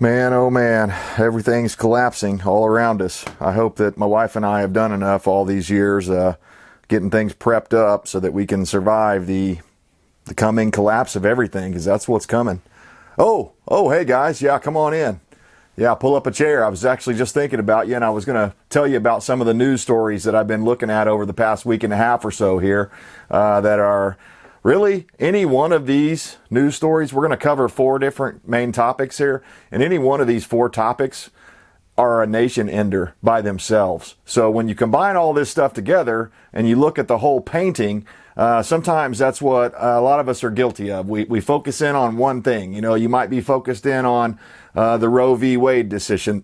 Man, oh man, everything's collapsing all around us. I hope that my wife and I have done enough all these years getting things prepped up so that we can survive the coming collapse of everything, because that's what's coming. Oh, hey guys, yeah, come on in. Yeah, pull up a chair. I was actually just thinking about you, and I was going to tell you about some of the news stories that I've been looking at over the past week and a half or so here that are really any one of these news stories. We're going to cover 4 different main topics here, and any one of these 4 topics are a nation ender by themselves. So when you combine all this stuff together and you look at the whole painting, sometimes that's what a lot of us are guilty of. We focus in on one thing. You know, you might be focused in on the Roe v. Wade decision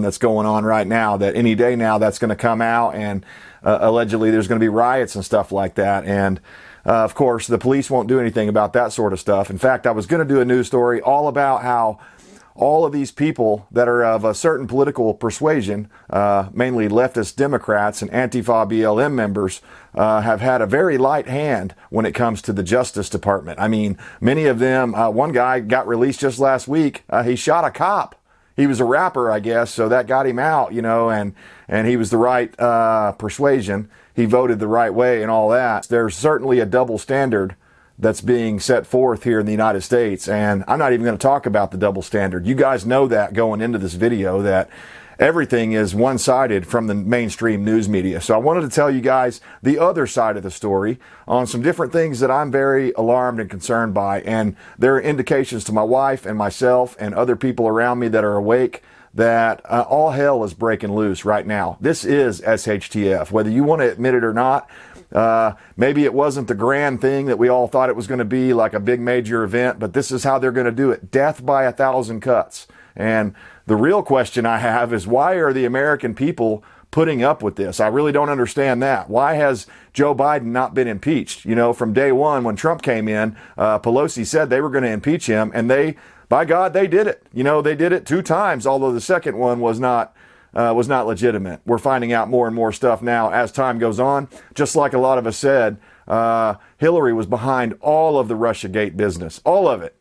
that's going on right now, that any day now that's going to come out, and allegedly there's going to be riots and stuff like that. And of course, the police won't do anything about that sort of stuff. In fact, I was going to do a news story all about how all of these people that are of a certain political persuasion, mainly leftist Democrats and Antifa BLM members, have had a very light hand when it comes to the Justice Department. I mean, many of them, one guy got released just last week. He shot a cop. He was a rapper, I guess, so that got him out, you know, and he was the right persuasion. He voted the right way and all that. There's certainly a double standard that's being set forth here in the United States, and I'm not even going to talk about the double standard. You guys know that going into this video, that everything is one-sided from the mainstream news media. So I wanted to tell you guys the other side of the story on some different things that I'm very alarmed and concerned by, and there are indications to my wife and myself and other people around me that are awake that all hell is breaking loose right now. This is SHTF, whether you want to admit it or not. Maybe it wasn't the grand thing that we all thought it was going to be, like a big major event, but this is how they're going to do it. Death by 1,000 cuts. And the real question I have is, why are the American people putting up with this? I really don't understand that. Why has Joe Biden not been impeached? You know, from day one when Trump came in, Pelosi said they were going to impeach him, and by God, they did it. You know, they did it 2 times, although the second one was not legitimate. We're finding out more and more stuff now as time goes on. Just like a lot of us said, Hillary was behind all of the Russiagate business. All of it.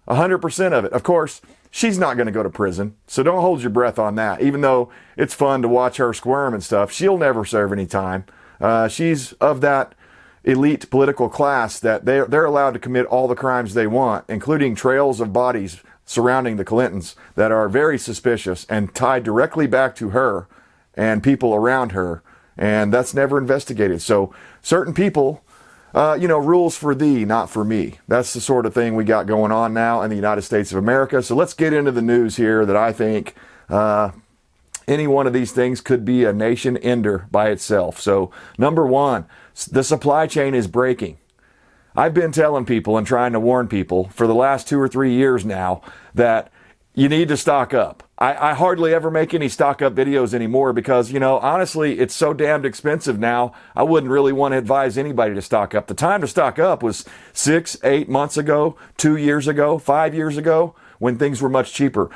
100% of it. Of course, she's not going to go to prison, so don't hold your breath on that. Even though it's fun to watch her squirm and stuff, she'll never serve any time. She's of that elite political class that they're allowed to commit all the crimes they want, including trails of bodies surrounding the Clintons that are very suspicious and tied directly back to her and people around her, and that's never investigated. So certain people, rules for thee, not for me. That's the sort of thing we got going on now in the United States of America. So let's get into the news here that I think any one of these things could be a nation ender by itself. So number 1, the supply chain is breaking. I've been telling people and trying to warn people for the last 2 or 3 years now that you need to stock up. I hardly ever make any stock up videos anymore because, you know, honestly, it's so damned expensive now. I wouldn't really want to advise anybody to stock up. The time to stock up was 6, 8 months ago, 2 years ago, 5 years ago, when things were much cheaper.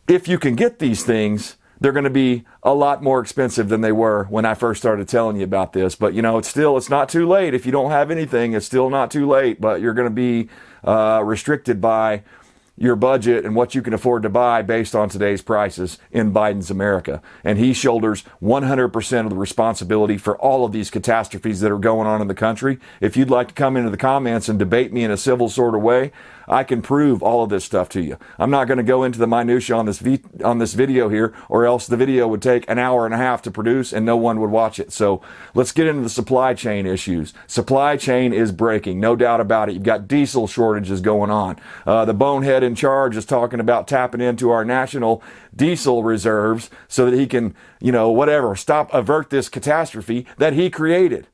If you can get these things, they're going to be a lot more expensive than they were when I first started telling you about this. But, you know, it's not too late. If you don't have anything, it's still not too late. But you're going to be restricted by your budget and what you can afford to buy based on today's prices in Biden's America. And he shoulders 100% of the responsibility for all of these catastrophes that are going on in the country. If you'd like to come into the comments and debate me in a civil sort of way, I can prove all of this stuff to you. I'm not going to go into the minutia on this video here, or else the video would take an hour and a half to produce and no one would watch it. So let's get into the supply chain issues. Supply chain is breaking, no doubt about it. You've got diesel shortages going on. The bonehead in charge is talking about tapping into our national diesel reserves so that he can, avert this catastrophe that he created.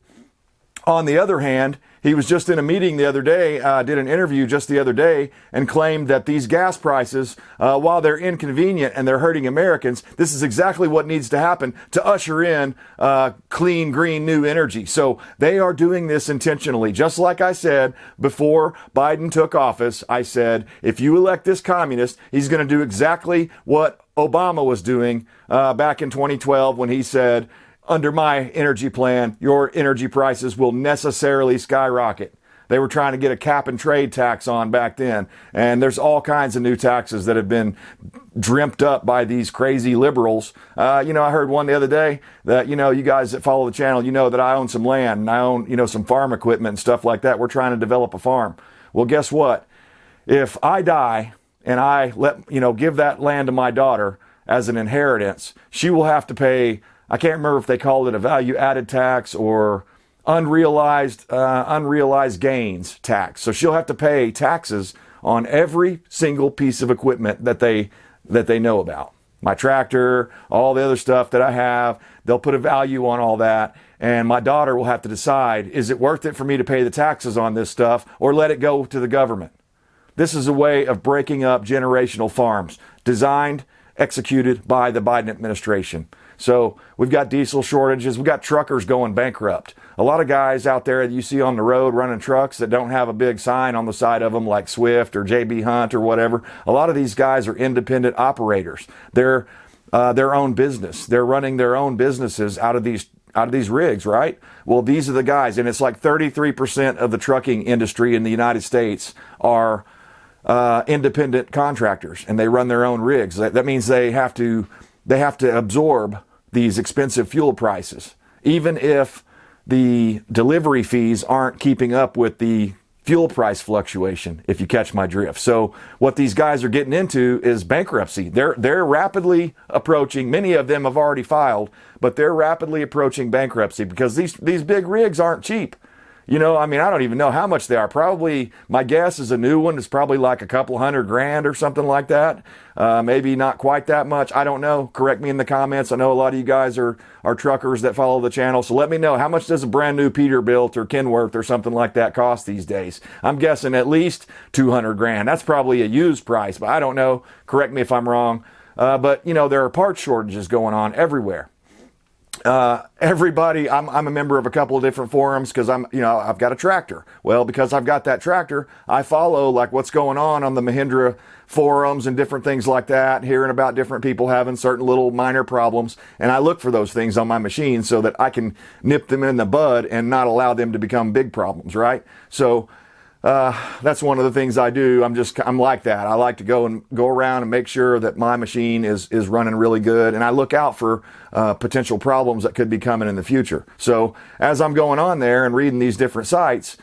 On the other hand, he was just in a meeting the other day, did an interview just the other day, and claimed that these gas prices, while they're inconvenient and they're hurting Americans, this is exactly what needs to happen to usher in clean, green, new energy. So they are doing this intentionally. Just like I said before Biden took office, I said, if you elect this communist, he's going to do exactly what Obama was doing back in 2012 when he said, under my energy plan, your energy prices will necessarily skyrocket. they were trying to get a cap and trade tax on back then. And there's all kinds of new taxes that have been dreamt up by these crazy liberals. I heard one the other day that, you guys that follow the channel, that I own some land and I own, some farm equipment and stuff like that. We're trying to develop a farm. Well, guess what? If I die and I give that land to my daughter as an inheritance, she will have to pay, I can't remember if they called it a value added tax or unrealized gains tax. So she'll have to pay taxes on every single piece of equipment that they know about. My tractor, all the other stuff that I have, they'll put a value on all that. And my daughter will have to decide, is it worth it for me to pay the taxes on this stuff or let it go to the government? This is a way of breaking up generational farms, designed, executed by the Biden administration. So we've got diesel shortages. We've got truckers going bankrupt. A lot of guys out there that you see on the road running trucks that don't have a big sign on the side of them like Swift or JB Hunt or whatever. A lot of these guys are independent operators. They're their own business. They're running their own businesses out of these rigs, right? Well, these are the guys. And it's like 33% of the trucking industry in the United States are independent contractors, and they run their own rigs. That means they have to absorb these expensive fuel prices, even if the delivery fees aren't keeping up with the fuel price fluctuation, if you catch my drift. So what these guys are getting into is bankruptcy. They're rapidly approaching, many of them have already filed, but they're rapidly approaching bankruptcy because these big rigs aren't cheap. I don't even know how much they are. Probably, my guess is a new one is probably like a couple $100,000 or something like that. Maybe not quite that much. I don't know. Correct me in the comments. I know a lot of you guys are truckers that follow the channel. So let me know, how much does a brand new Peterbilt or Kenworth or something like that cost these days? I'm guessing at least $200,000. That's probably a used price, but I don't know. Correct me if I'm wrong. But there are parts shortages going on everywhere. Everybody, I'm a member of a couple of different forums because I've got a tractor. Well, because I've got that tractor, I follow like what's going on the Mahindra forums and different things like that, hearing about different people having certain little minor problems. And I look for those things on my machine so that I can nip them in the bud and not allow them to become big problems, right? So, that's one of the things I do. I'm like that. I like to go around and make sure that my machine is running really good. And I look out for, potential problems that could be coming in the future. So as I'm going on there and reading these different sites,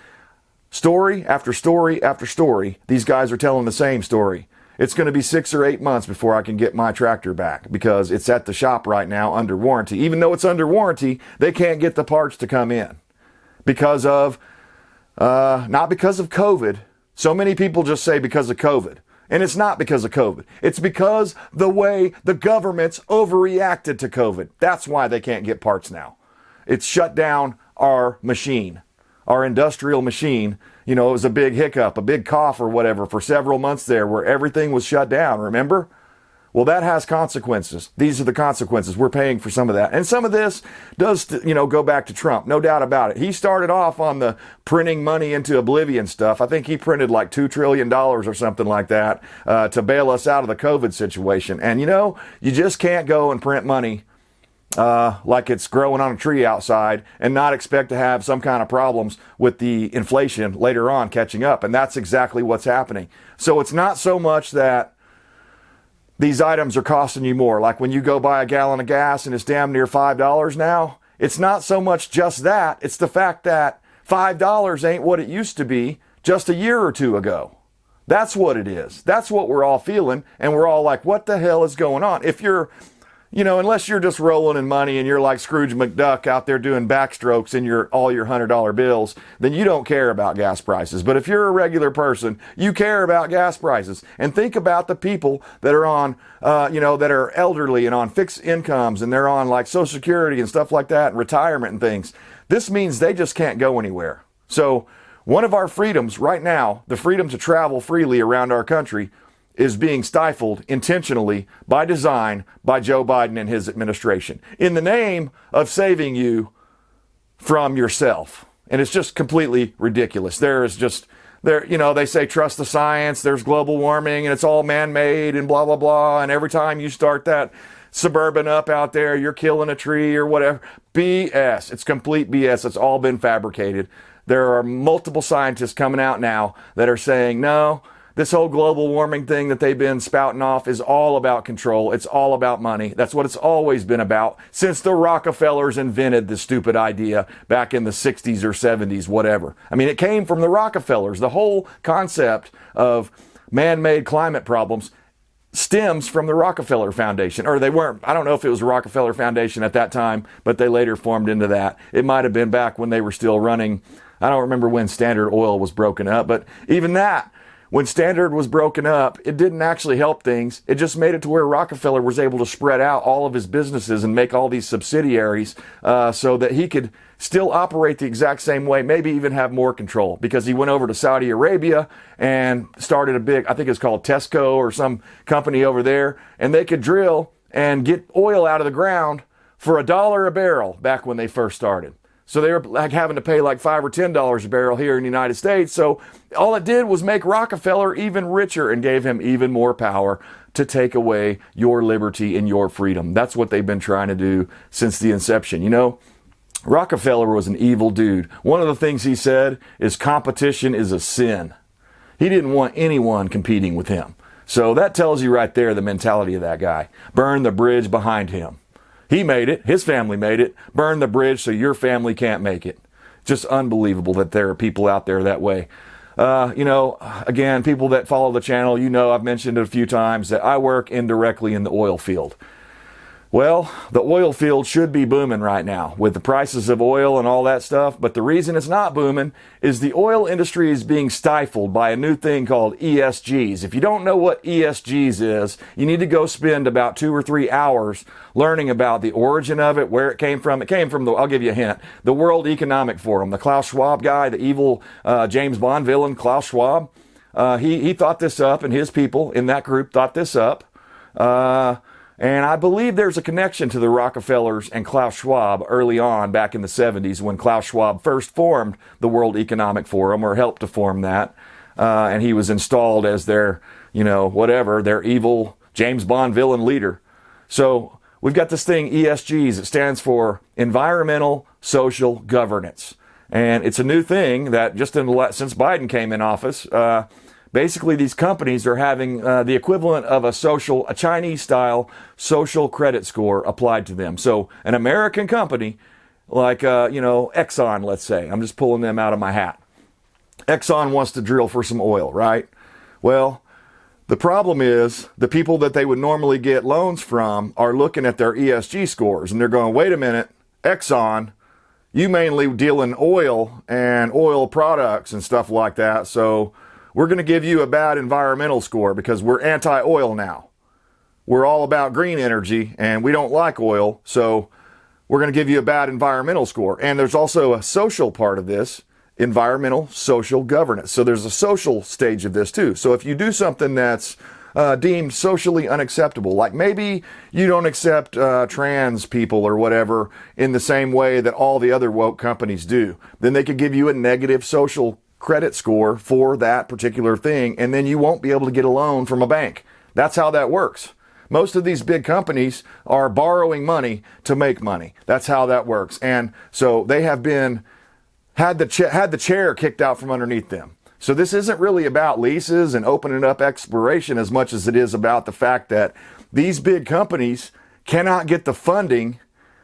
story after story after story, these guys are telling the same story. It's going to be 6 or 8 months before I can get my tractor back because it's at the shop right now under warranty. Even though it's under warranty, they can't get the parts to come in because of not because of COVID. So many people just say because of COVID. And it's not because of COVID. It's because the way the government's overreacted to COVID. That's why they can't get parts now. It's shut down our machine, our industrial machine. It was a big hiccup, a big cough or whatever for several months there where everything was shut down, remember? Well, that has consequences. These are the consequences. We're paying for some of that. And some of this does, go back to Trump. No doubt about it. He started off on the printing money into oblivion stuff. I think he printed like $2 trillion or something like that to bail us out of the COVID situation. And, you just can't go and print money like it's growing on a tree outside and not expect to have some kind of problems with the inflation later on catching up. And that's exactly what's happening. So it's not so much that these items are costing you more. Like when you go buy a gallon of gas and it's damn near $5 now, it's not so much just that. It's the fact that $5 ain't what it used to be just a year or two ago. That's what it is. That's what we're all feeling. And we're all like, what the hell is going on? If you're, unless you're just rolling in money and you're like Scrooge McDuck out there doing backstrokes in all your $100 bills, then you don't care about gas prices. But if you're a regular person, you care about gas prices. And think about the people that are on, that are elderly and on fixed incomes and they're on like Social Security and stuff like that and retirement and things. This means they just can't go anywhere. So one of our freedoms right now, the freedom to travel freely around our country, is being stifled intentionally by design by Joe Biden and his administration in the name of saving you from yourself. And it's just completely ridiculous. They say trust the science, there's global warming and it's all man-made and blah, blah, blah. And every time you start that Suburban up out there, you're killing a tree or whatever. BS. It's complete BS. It's all been fabricated. There are multiple scientists coming out now that are saying, no, this whole global warming thing that they've been spouting off is all about control. It's all about money. That's what it's always been about since the Rockefellers invented this stupid idea back in the 60s or 70s, whatever. I mean, it came from the Rockefellers. The whole concept of man-made climate problems stems from the Rockefeller Foundation. Or they weren't, I don't know if it was the Rockefeller Foundation at that time, but they later formed into that. It might have been back when they were still running. I don't remember when Standard Oil was broken up, but even that, when Standard was broken up, it didn't actually help things. It just made it to where Rockefeller was able to spread out all of his businesses and make all these subsidiaries so that he could still operate the exact same way, maybe even have more control, because he went over to Saudi Arabia and started a big, I think it's called Tesco or some company over there, and they could drill and get oil out of the ground for $1 a barrel back when they first started. So they were like having to pay like $5 or $10 a barrel here in the United States. So all it did was make Rockefeller even richer and gave him even more power to take away your liberty and your freedom. That's what they've been trying to do since the inception. You know, Rockefeller was an evil dude. One of the things he said is competition is a sin. He didn't want anyone competing with him. So that tells you right there the mentality of that guy. Burn the bridge behind him. He made it. His family made it. Burn the bridge so your family can't make it. Just unbelievable that there are people out there that way. You know, again, people that follow the channel, you know, I've mentioned it a few times that I work indirectly in the oil field. Well, the oil field should be booming right now with the prices of oil and all that stuff. But the reason it's not booming is the oil industry is being stifled by a new thing called ESGs. If you don't know what ESGs is, you need to go spend about 2 or 3 hours learning about the origin of it, where it came from. It came from I'll give you a hint, the World Economic Forum. The Klaus Schwab guy, the evil James Bond villain, Klaus Schwab, he thought this up, and his people in that group thought this up. And I believe there's a connection to the Rockefellers and Klaus Schwab early on back in the 70s when Klaus Schwab first formed the World Economic Forum, or helped to form that. And he was installed as their, you know, whatever, their evil James Bond villain leader. So we've got this thing, ESGs. It stands for Environmental Social Governance. And it's a new thing that just since Biden came in office, basically, these companies are having the equivalent of a Chinese-style social credit score applied to them. So an American company, like, you know, Exxon, let's say. I'm just pulling them out of my hat. Exxon wants to drill for some oil, right? Well, the problem is the people that they would normally get loans from are looking at their ESG scores, and they're going, wait a minute, Exxon, you mainly deal in oil and oil products and stuff like that, so we're going to give you a bad environmental score because we're anti-oil now. We're all about green energy and we don't like oil, so we're going to give you a bad environmental score. And there's also a social part of this, environmental social governance. So there's a social stage of this too. So if you do something that's deemed socially unacceptable, like maybe you don't accept trans people or whatever in the same way that all the other woke companies do, then they could give you a negative social credit score for that particular thing, and then you won't be able to get a loan from a bank. That's how that works. Most of these big companies are borrowing money to make money. That's how that works. And so they have had the chair kicked out from underneath them. So this isn't really about leases and opening up exploration as much as it is about the fact that these big companies cannot get the funding,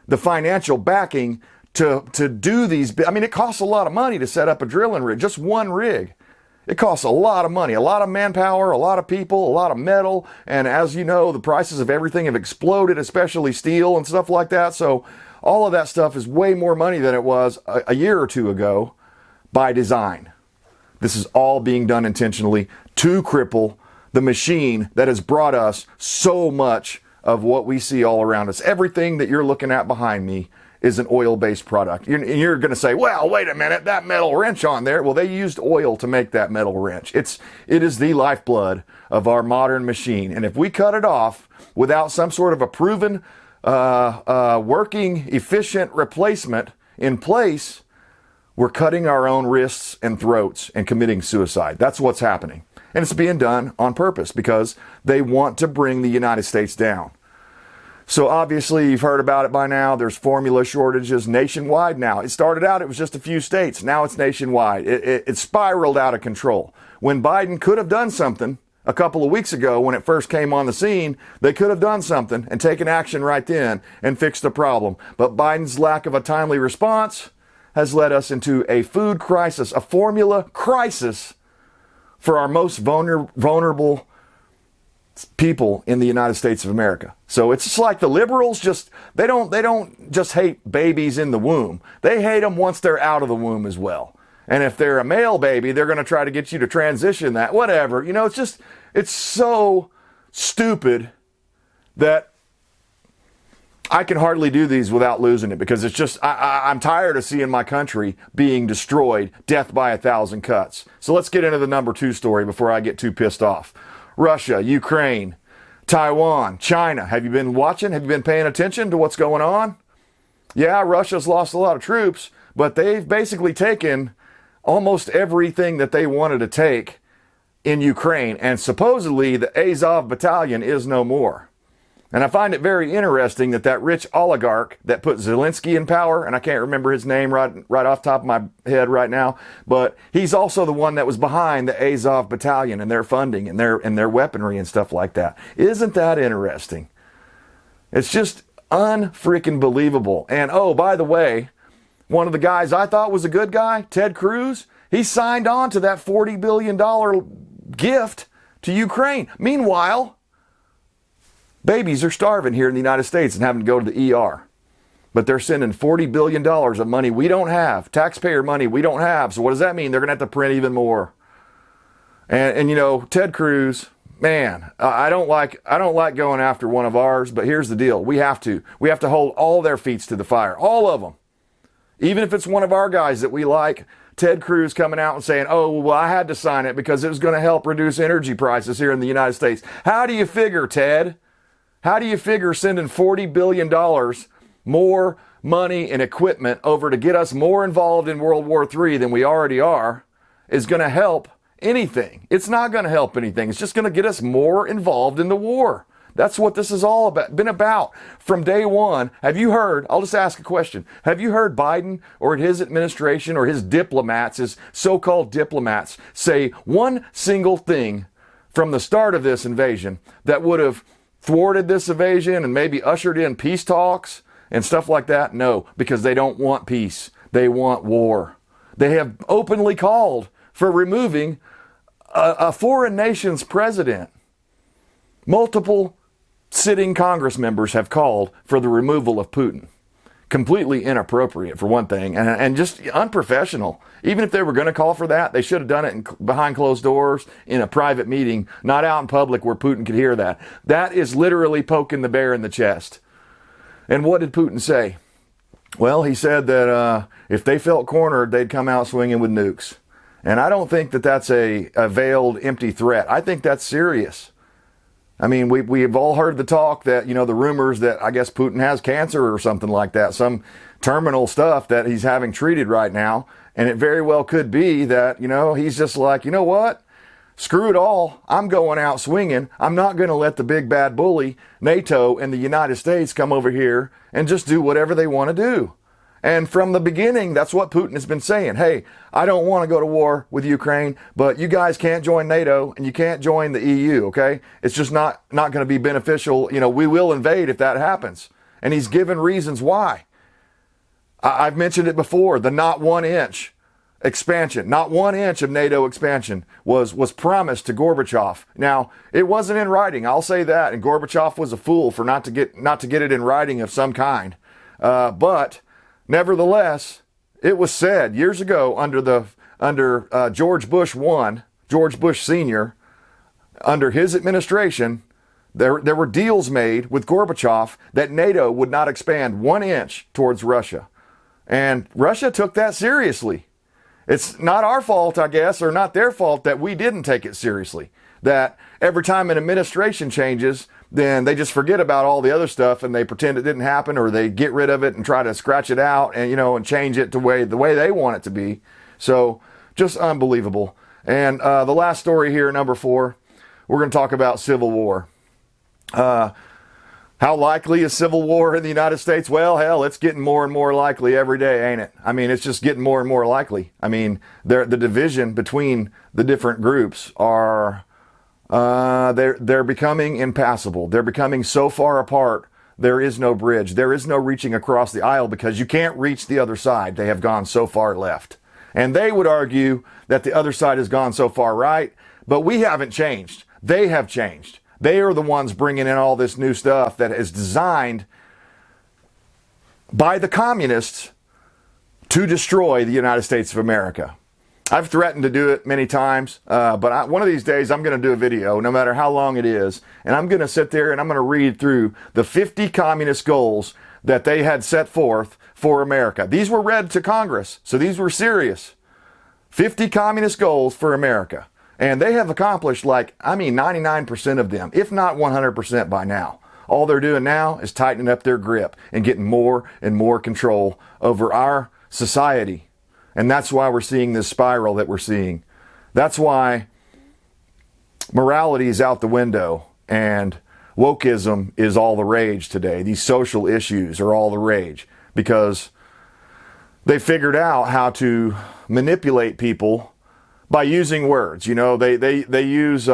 the financial backing to do these. I mean, it costs a lot of money to set up a drilling rig, just one rig. It costs a lot of money, a lot of manpower, a lot of people, a lot of metal. And as you know, the prices of everything have exploded, especially steel and stuff like that. So all of that stuff is way more money than it was a year or two ago by design. This is all being done intentionally to cripple the machine that has brought us so much of what we see all around us. Everything that you're looking at behind me is an oil-based product. You're going to say, well, wait a minute, that metal wrench on there. Well, they used oil to make that metal wrench. It is the lifeblood of our modern machine. And if we cut it off without some sort of a proven, working, efficient replacement in place, we're cutting our own wrists and throats and committing suicide. That's what's happening. And it's being done on purpose because they want to bring the United States down. So obviously you've heard about it by now. There's formula shortages nationwide now. It started out, it was just a few states. Now it's nationwide. It spiraled out of control. When Biden could have done something a couple of weeks ago when it first came on the scene, they could have done something and taken action right then and fixed the problem. But Biden's lack of a timely response has led us into a food crisis, a formula crisis for our most vulnerable people in the United States of America. So it's just like the liberals they don't just hate babies in the womb. They hate them once they're out of the womb as well. And if they're a male baby, they're going to try to get you to transition that, whatever. You know, it's so stupid that I can hardly do these without losing it, because it's just, I'm tired of seeing my country being destroyed, death by 1,000 cuts. So let's get into the number 2 story before I get too pissed off. Russia, Ukraine, Taiwan, China. Have you been watching? Have you been paying attention to what's going on? Yeah, Russia's lost a lot of troops, but they've basically taken almost everything that they wanted to take in Ukraine. And supposedly the Azov battalion is no more. And I find it very interesting that rich oligarch that put Zelensky in power, and I can't remember his name right off the top of my head right now, but he's also the one that was behind the Azov battalion and their funding and their weaponry and stuff like that. Isn't that interesting? It's just unfreaking believable. And oh, by the way, one of the guys I thought was a good guy, Ted Cruz, he signed on to that $40 billion gift to Ukraine. Meanwhile, babies are starving here in the United States and having to go to the ER. But they're sending $40 billion of money we don't have, taxpayer money we don't have. So what does that mean? They're going to have to print even more. And you know, Ted Cruz, man, I don't like going after one of ours, but here's the deal. We have to hold all their feet to the fire, all of them. Even if it's one of our guys that we like, Ted Cruz coming out and saying, oh, well, I had to sign it because it was going to help reduce energy prices here in the United States. How do you figure, Ted? How do you figure sending $40 billion more money and equipment over to get us more involved in World War III than we already are is going to help anything? It's not going to help anything. It's just going to get us more involved in the war. That's what this is all been about from day one. Have you heard, I'll just ask a question. Have you heard Biden or his administration or his diplomats, his so-called diplomats, say one single thing from the start of this invasion that would have thwarted this invasion and maybe ushered in peace talks and stuff like that? No, because they don't want peace. They want war. They have openly called for removing a foreign nation's president. Multiple sitting Congress members have called for the removal of Putin. Completely inappropriate, for one thing, and just unprofessional. Even if they were going to call for that, they should have done it behind closed doors in a private meeting, not out in public where Putin could hear that. That is literally poking the bear in the chest. And what did Putin say? Well, he said that if they felt cornered, they'd come out swinging with nukes. And I don't think that that's a veiled, empty threat. I think that's serious. I mean, we've all heard the talk that, you know, the rumors that I guess Putin has cancer or something like that, some terminal stuff that he's having treated right now. And it very well could be that, you know, he's just like, you know what? Screw it all. I'm going out swinging. I'm not going to let the big bad bully, NATO and the United States, come over here and just do whatever they want to do. And from the beginning, that's what Putin has been saying. Hey, I don't want to go to war with Ukraine, but you guys can't join NATO and you can't join the EU, okay? It's just not going to be beneficial. You know, we will invade if that happens. And he's given reasons why. I've mentioned it before, the not 1 inch expansion, not 1 inch of NATO expansion was promised to Gorbachev. Now, it wasn't in writing, I'll say that, and Gorbachev was a fool for not to get it in writing of some kind. But nevertheless, it was said years ago under George Bush George Bush Sr., under his administration, there were deals made with Gorbachev that NATO would not expand 1 inch towards Russia. And Russia took that seriously. It's not our fault, I guess, or not their fault that we didn't take it seriously. That every time an administration changes, then they just forget about all the other stuff and they pretend it didn't happen, or they get rid of it and try to scratch it out and, you know, and change it to the way they want it to be. So just unbelievable. And the last story here, number 4, we're going to talk about civil war. How likely is civil war in the United States? Well, hell, it's getting more and more likely every day, ain't it? I mean, it's just getting more and more likely. I mean, the division between the different groups are, they're becoming impassable. They're becoming so far apart, there is no bridge. There is no reaching across the aisle because you can't reach the other side. They have gone so far left. And they would argue that the other side has gone so far right, but we haven't changed. They have changed. They are the ones bringing in all this new stuff that is designed by the communists to destroy the United States of America. I've threatened to do it many times, but one of these days I'm going to do a video, no matter how long it is, and I'm going to sit there and I'm going to read through the 50 communist goals that they had set forth for America. These were read to Congress, so these were serious. 50 communist goals for America. And they have accomplished 99% of them, if not 100% by now. All they're doing now is tightening up their grip and getting more and more control over our society. And that's why we're seeing this spiral that we're seeing. That's why morality is out the window and wokeism is all the rage today. These social issues are all the rage because they figured out how to manipulate people by using words. You know, they use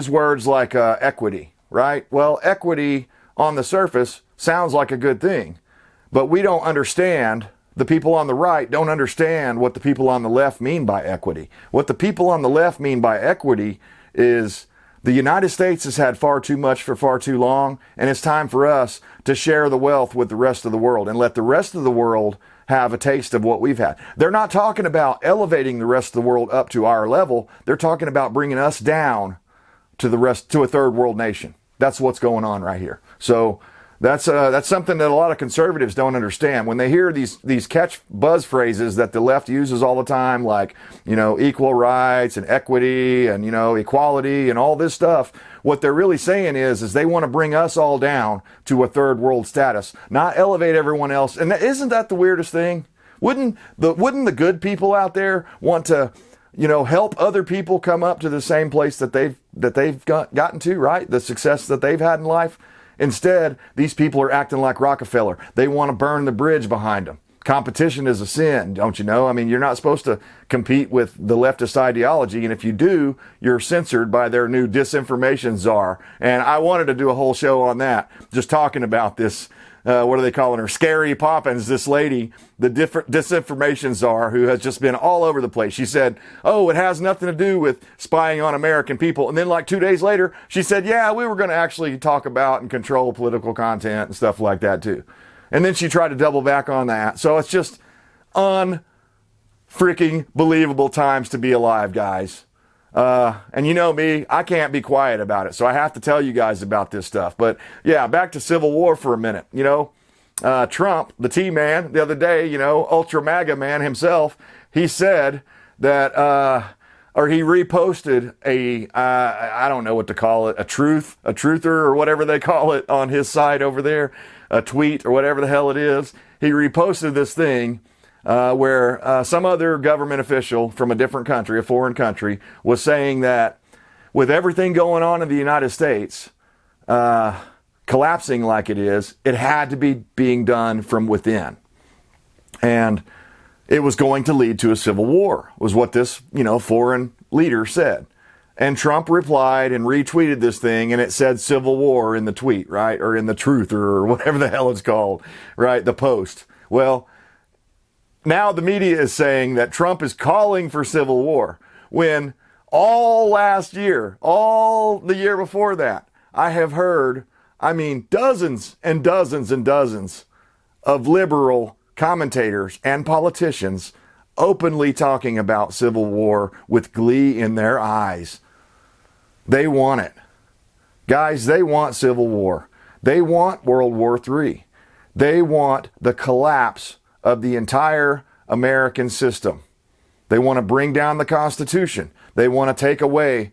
words like equity, right? Well, equity on the surface sounds like a good thing, but we don't understand. The people on the right don't understand what the people on the left mean by equity. What the people on the left mean by equity is the United States has had far too much for far too long, and it's time for us to share the wealth with the rest of the world and let the rest of the world have a taste of what we've had. They're not talking about elevating the rest of the world up to our level. They're talking about bringing us down to a third world nation. That's what's going on right here. So that's something that a lot of conservatives don't understand. When they hear these catch buzz phrases that the left uses all the time, like, equal rights and equity and, equality and all this stuff, what they're really saying is they want to bring us all down to a third world status, not elevate everyone else. And isn't that the weirdest thing? Wouldn't the good people out there want to, help other people come up to the same place that they've gotten to, right? The success that they've had in life. Instead, these people are acting like Rockefeller. They want to burn the bridge behind them. Competition is a sin, don't you know? I mean, you're not supposed to compete with the leftist ideology, and if you do, you're censored by their new disinformation czar. And I wanted to do a whole show on that, just talking about this, what are they calling her? Scary Poppins, this lady, the disinformation czar who has just been all over the place. She said, oh, it has nothing to do with spying on American people. And then 2 days later, she said, yeah, we were going to actually talk about and control political content and stuff like that too. And then she tried to double back on that. So it's just unfreaking believable times to be alive, guys. And you know me, I can't be quiet about it. So I have to tell you guys about this stuff. But yeah, back to civil war for a minute. Trump, the T-man, the other day, ultra MAGA man himself, he said that, or he reposted I don't know what to call it, a truther or whatever they call it on his side over there, a tweet or whatever the hell it is. He reposted this thing where some other government official from a different country, a foreign country, was saying that with everything going on in the United States, collapsing like it is, it had to be being done from within. And it was going to lead to a civil war, was what this, foreign leader said. And Trump replied and retweeted this thing, and it said civil war in the tweet, right? Or in the truther, or whatever the hell it's called, right? The post. Well, now the media is saying that Trump is calling for civil war, when all last year, all the year before that, I have heard, dozens and dozens and dozens of liberal commentators and politicians openly talking about civil war with glee in their eyes. They want it. Guys, they want civil war. They want World War III. They want the collapse of the entire American system. They want to bring down the Constitution. They want to take away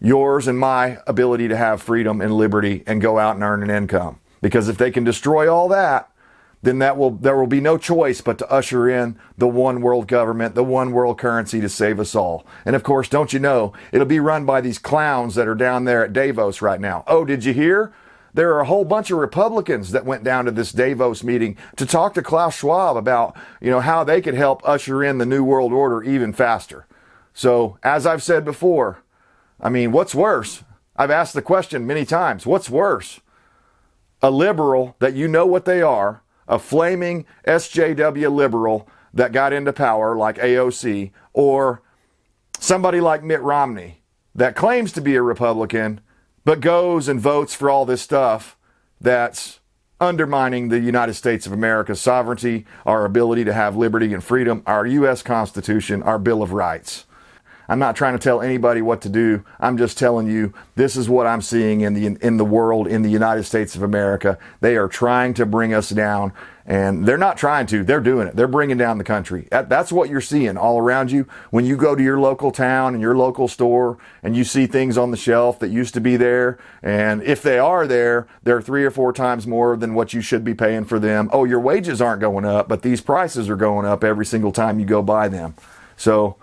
yours and my ability to have freedom and liberty and go out and earn an income. Because if they can destroy all that, then there will be no choice but to usher in the one world government, the one world currency to save us all. And of course, don't you know, it'll be run by these clowns that are down there at Davos right now. Oh, did you hear? there are a whole bunch of Republicans that went down to this Davos meeting to talk to Klaus Schwab about, how they could help usher in the New World Order even faster. So, as I've said before, I mean, what's worse? I've asked the question many times. What's worse? A liberal that you know what they are, a flaming SJW liberal that got into power like AOC, or somebody like Mitt Romney that claims to be a Republican but goes and votes for all this stuff that's undermining the United States of America's sovereignty, our ability to have liberty and freedom, our U.S. Constitution, our Bill of Rights. I'm not trying to tell anybody what to do. I'm just telling you, this is what I'm seeing in the world, in the United States of America. They are trying to bring us down, and they're not trying to. They're doing it. They're bringing down the country. That's what you're seeing all around you. When you go to your local town and your local store and you see things on the shelf that used to be there, and if they are there, they're 3 or 4 times more than what you should be paying for them. Oh, your wages aren't going up, but these prices are going up every single time you go buy them. So,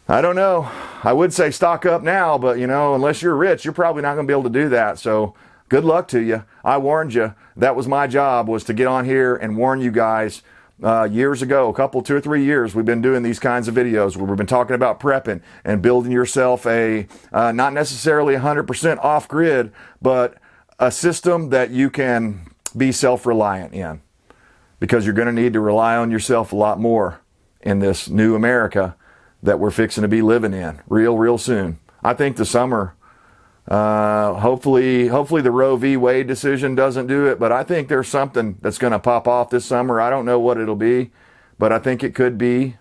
I don't know. I would say stock up now, but unless you're rich, you're probably not going to be able to do that. So good luck to you. I warned you. That was my job, was to get on here and warn you guys. Years ago, 2 or 3 years, we've been doing these kinds of videos where we've been talking about prepping and building yourself a, not necessarily 100% off grid, but a system that you can be self-reliant in, because you're going to need to rely on yourself a lot more in this new America that we're fixing to be living in real soon. I think the summer, hopefully the Roe v. Wade decision doesn't do it, but I think there's something that's going to pop off this summer. I don't know what it'll be, but I think it could be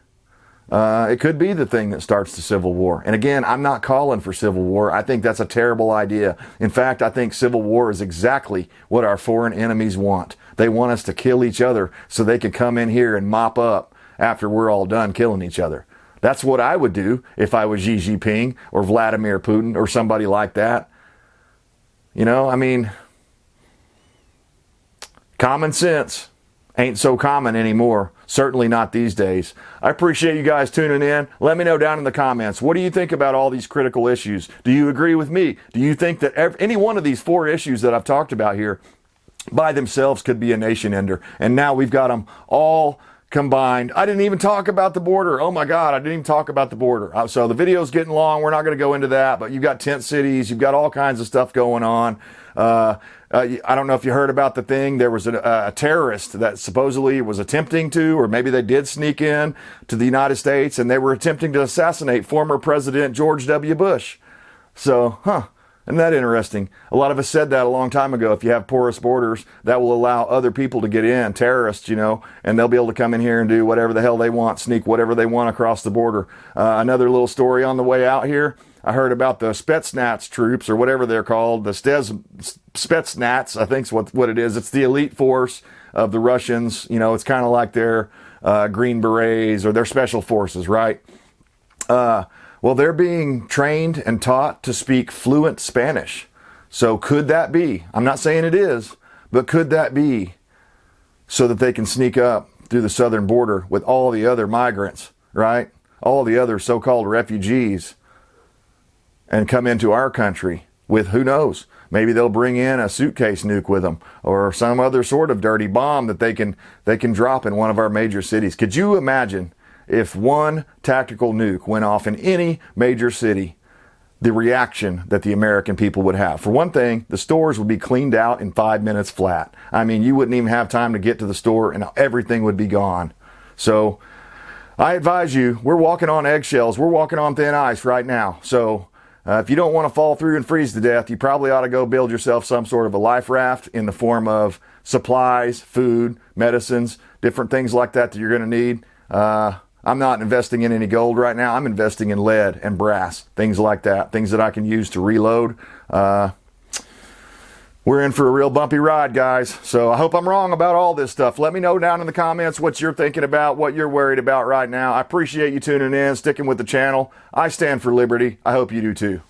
the thing that starts the Civil War. And again, I'm not calling for civil war. I think that's a terrible idea. In fact, I think civil war is exactly what our foreign enemies want. They want us to kill each other so they can come in here and mop up after we're all done killing each other. That's what I would do if I was Xi Jinping or Vladimir Putin or somebody like that. Common sense ain't so common anymore. Certainly not these days. I appreciate you guys tuning in. Let me know down in the comments. What do you think about all these critical issues? Do you agree with me? Do you think that any one of these 4 issues that I've talked about here by themselves could be a nation ender? And now we've got them all combined. I didn't even talk about the border. Oh my God, I didn't even talk about the border. So the video's getting long. We're not going to go into that, but you've got tent cities. You've got all kinds of stuff going on. I don't know if you heard about the thing. There was a terrorist that supposedly was attempting to, or maybe they did sneak in to the United States, and they were attempting to assassinate former President George W. Bush. So, isn't that interesting? A lot of us said that a long time ago. If you have porous borders, that will allow other people to get in, terrorists, and they'll be able to come in here and do whatever the hell they want, sneak whatever they want across the border. Another little story on the way out here. I heard about the Spetsnaz troops, or whatever they're called, the Spetsnaz, I think is what it is. It's the elite force of the Russians. It's kind of like their Green Berets or their special forces, right? Well, they're being trained and taught to speak fluent Spanish. So could that be, I'm not saying it is, but could that be so that they can sneak up through the southern border with all the other migrants, right? All the other so-called refugees, and come into our country with, who knows, maybe they'll bring in a suitcase nuke with them, or some other sort of dirty bomb that they can drop in one of our major cities. Could you imagine if one tactical nuke went off in any major city, the reaction that the American people would have? For one thing, the stores would be cleaned out in 5 minutes flat. I mean, you wouldn't even have time to get to the store and everything would be gone. So I advise you, we're walking on eggshells. We're walking on thin ice right now. So if you don't want to fall through and freeze to death, you probably ought to go build yourself some sort of a life raft in the form of supplies, food, medicines, different things like that you're going to need. I'm not investing in any gold right now. I'm investing in lead and brass, things like that, things that I can use to reload. We're in for a real bumpy ride, guys. So I hope I'm wrong about all this stuff. Let me know down in the comments what you're thinking about, what you're worried about right now. I appreciate you tuning in, sticking with the channel. I stand for liberty. I hope you do too.